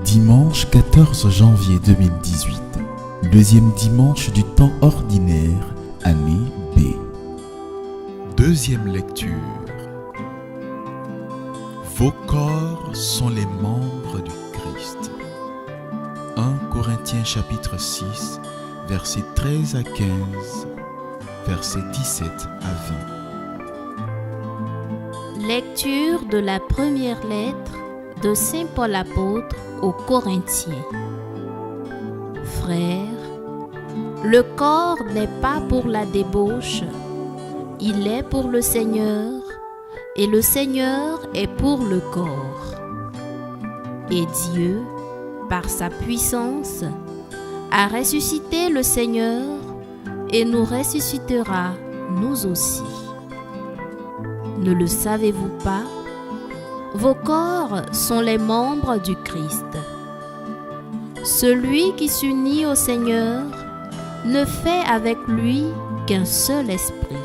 Dimanche 14 janvier 2018, deuxième dimanche du temps ordinaire, année B. Deuxième lecture. Vos corps sont les membres du Christ. 1 Corinthiens chapitre 6, versets 13 à 15, versets 17 à 20. Lecture de la première lettre de Saint Paul apôtre aux Corinthiens. Frères, le corps n'est pas pour la débauche, il est pour le Seigneur, et le Seigneur est pour le corps. Et Dieu, par sa puissance, a ressuscité le Seigneur et nous ressuscitera nous aussi. Ne le savez-vous pas? Vos corps sont les membres du Christ. Celui qui s'unit au Seigneur ne fait avec lui qu'un seul esprit.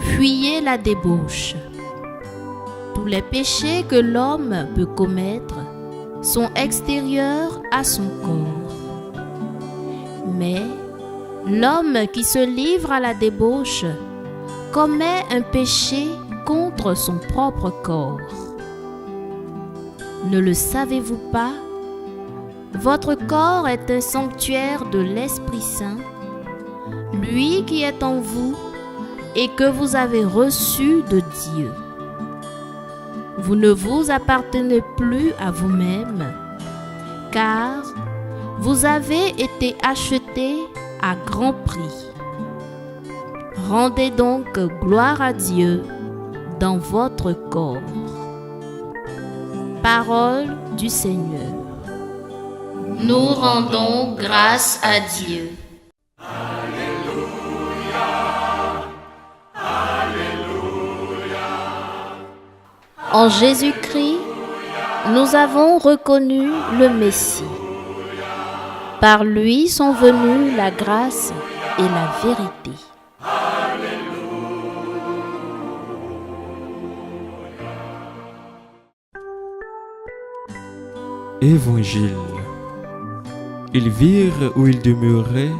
Fuyez la débauche. Tous les péchés que l'homme peut commettre sont extérieurs à son corps. Mais l'homme qui se livre à la débauche commet un péché contre son propre corps. Ne le savez-vous pas? Votre corps est un sanctuaire de l'Esprit Saint, lui qui est en vous et que vous avez reçu de Dieu. Vous ne vous appartenez plus à vous-même, car vous avez été achetés à grand prix. Rendez donc gloire à Dieu dans votre corps. Parole du Seigneur. Nous rendons grâce à Dieu. Alléluia, Alléluia. En Jésus-Christ, nous avons reconnu le Messie. Par lui sont venues la grâce et la vérité. Évangile. Ils virent où il demeurait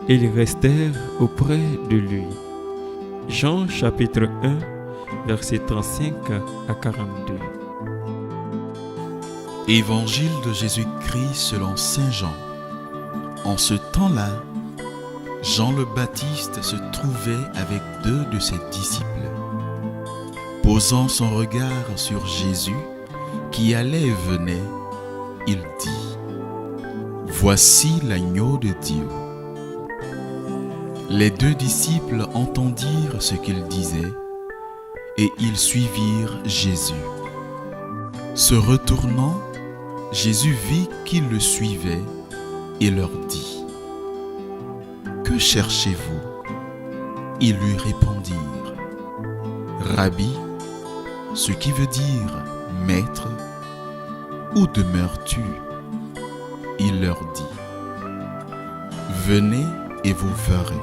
et ils restèrent auprès de lui. Jean chapitre 1, versets 35 à 42. Évangile de Jésus-Christ selon Saint Jean. En ce temps-là, Jean le Baptiste se trouvait avec 2 de ses disciples. Posant son regard sur Jésus, qui allait et venait, il dit : Voici l'agneau de Dieu. Les 2 disciples entendirent ce qu'il disait, et ils suivirent Jésus. Se retournant, Jésus vit qu'ils le suivaient et leur dit : Que cherchez-vous ? Ils lui répondirent : Rabbi, ce qui veut dire Maître, où demeures-tu ? Il leur dit : Venez et vous verrez.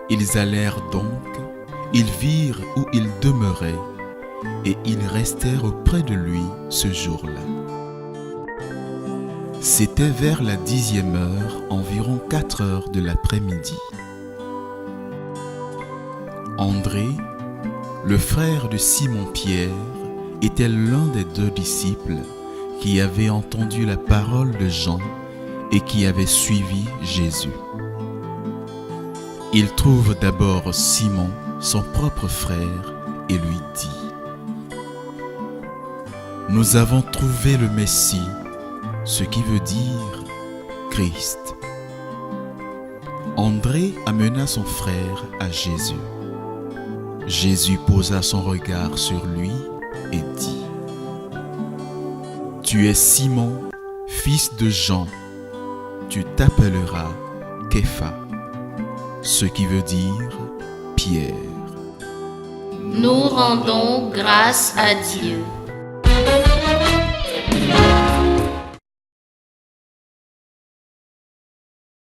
Ils allèrent donc, ils virent où il demeurait, et ils restèrent auprès de lui ce jour-là. C'était vers la 10e heure, environ 4 heures de l'après-midi. André, le frère de Simon-Pierre, était l'un des 2 disciples qui avaient entendu la parole de Jean et qui avaient suivi Jésus. Il trouve d'abord Simon, son propre frère, et lui dit : Nous avons trouvé le Messie, ce qui veut dire Christ. André amena son frère à Jésus. Jésus posa son regard sur lui et dit : Tu es Simon, fils de Jean, tu t'appelleras Képha, ce qui veut dire Pierre. Nous rendons grâce à Dieu.